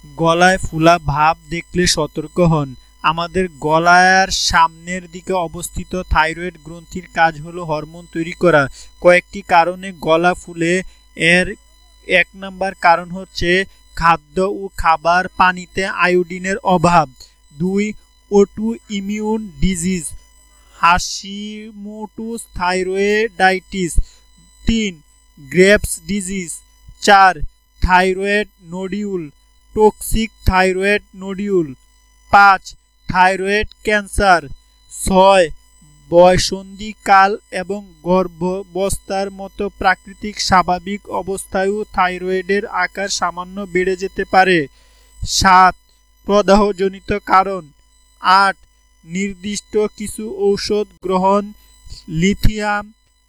গলায় ফুলা ভাব দেখলে সতর্ক হন। আমাদের গলার সামনের দিকে অবস্থিত থাইরয়েড গ্রন্থির কাজ হলো হরমোন তৈরি করা। কয়েকটি কারণে গলা ফুলে। এর ১ নাম্বার কারণ হচ্ছে খাদ্য ও খাবার পানিতে আয়োডিনের অভাব। ২ autoimmune disease Hashimoto's thyroiditis. ৩ Graves disease. ৪ thyroid nodule toxic thyroid nodule. ৫ thyroid cancer. ৬ বয়ঃসন্ধিকাল এবং গর্ভাবস্থার মতো প্রাকৃতিক স্বাভাবিক অবস্থায়ও থাইরয়েডের আকার সামান্য বেড়ে যেতে পারে। ৭ প্রদাহজনিত কারণ। ৮ নির্দিষ্ট কিছু ঔষধ গ্রহণ, লিথিয়াম,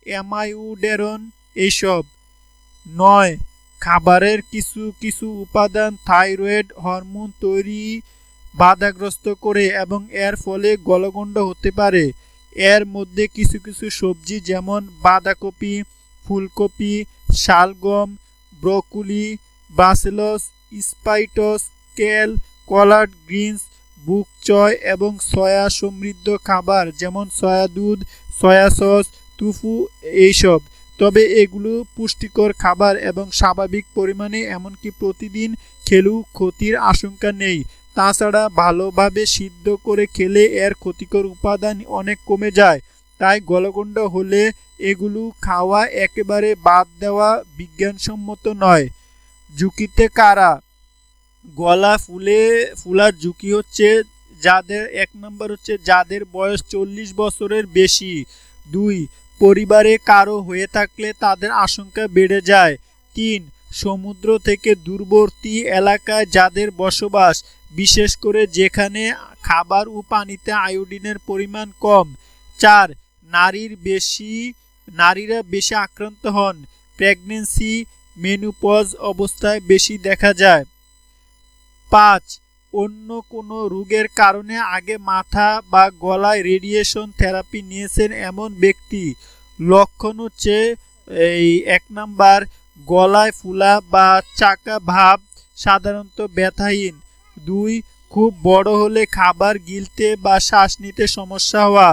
অ্যামাইউডেরন এইসব। ৯ খাবারের কিছু কিছু উপাদান থাইরয়েড হরমোন তৈরি বাধাগ্রস্ত করে এবং এর ফলে গলগণ্ড হতে পারে। এর মধ্যে কিছু কিছু সবজি যেমন বাঁধাকপি, ফুলকপি, শালগম, ব্রোকলি, ব্রাসেলস স্প্রাউটস, কেল, কলার্ড গ্রিনস, বুক চয় এবং সয়া সমৃদ্ধ খাবার যেমন সয়া দুধ, সয়া সস, টুফু এইসব। তবে এগুলো পুষ্টিকর খাবার এবং স্বাভাবিক পরিমাণে, এমনকি প্রতিদিন খেলেও ক্ষতির আশঙ্কা নেই। তাছাড়া ভালোভাবে সিদ্ধ করে খেলে এর ক্ষতিকর উপাদান অনেক কমে যায়। তাই গলগণ্ড হলে এগুলো খাওয়া একেবারে বাদ দেওয়া বিজ্ঞানসম্মত নয়। ঝুঁকিতে কারা? গলা ফুলার ঝুঁকি হচ্ছে যাদের ১ নম্বর হচ্ছে যাদের বয়স ৪০ বছরের বেশি। ২ পরিবারে কারো হয়ে থাকলে তাদের আশঙ্কা বেড়ে যায়। ৩ সমুদ্র থেকে দূরবর্তী এলাকায় যাদের বসবাস, বিশেষ করে যেখানে খাবার ও পানিতে আয়োডিনের পরিমাণ কম। ৪ নারীরা বেশি আক্রান্ত হন। প্রেগন্যান্সি, মেনোপজ অবস্থায় বেশি দেখা যায়। ৫ অন্য কোনো রোগের কারণে আগে মাথা বা গলায় রেডিয়েশন থেরাপি নিয়েছেন এমন ব্যক্তি। লক্ষণ হচ্ছে ১ নাম্বার গলায় ফুলা বা চাকা ভাব, সাধারণত ব্যথাহীন। ২ খুব বড় হলে খাবার গিলতে বা শ্বাস নিতে সমস্যা হওয়া।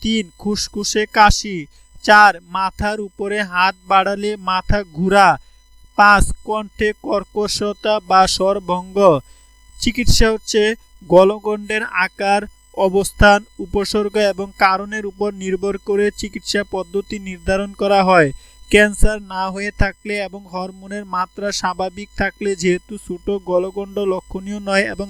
৩ খুসখুসে কাশি। ৪ মাথার উপরে হাত বাড়ালে মাথা ঘুরা। ৫ কণ্ঠে কর্কশতা বা স্বরভঙ্গ। চিকিৎসা হচ্ছে গলগণ্ডের আকার, অবস্থান, উপসর্গ এবং কারণের উপর নির্ভর করে চিকিৎসা পদ্ধতি নির্ধারণ করা হয়। ক্যান্সার না হয়ে থাকলে এবং হরমোনের মাত্রা স্বাভাবিক থাকলে, যেহেতু ছোট গলগণ্ড লক্ষণীয় নয় এবং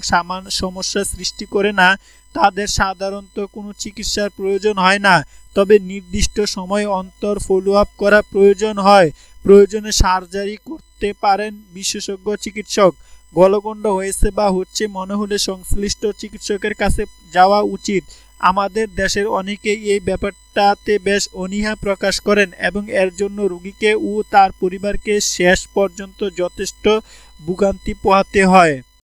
সমস্যা সৃষ্টি করে না, তাদের সাধারণত কোনো চিকিৎসার প্রয়োজন হয় না। তবে নির্দিষ্ট সময় অন্তর ফলো আপ করা প্রয়োজন হয়। প্রয়োজনে সার্জারি করতে পারেন বিশেষজ্ঞ চিকিৎসক। গলগণ্ড হয়েছে বা হচ্ছে মনে হলে সংশ্লিষ্ট চিকিৎসকের কাছে যাওয়া উচিত। আমাদের দেশের অনেকেই এই ব্যাপারটাতে বেশ অনীহা প্রকাশ করেন এবং এর জন্য রোগীকে ও তার পরিবারকে শেষ পর্যন্ত যথেষ্ট ভোগান্তি পোহাতে হয়।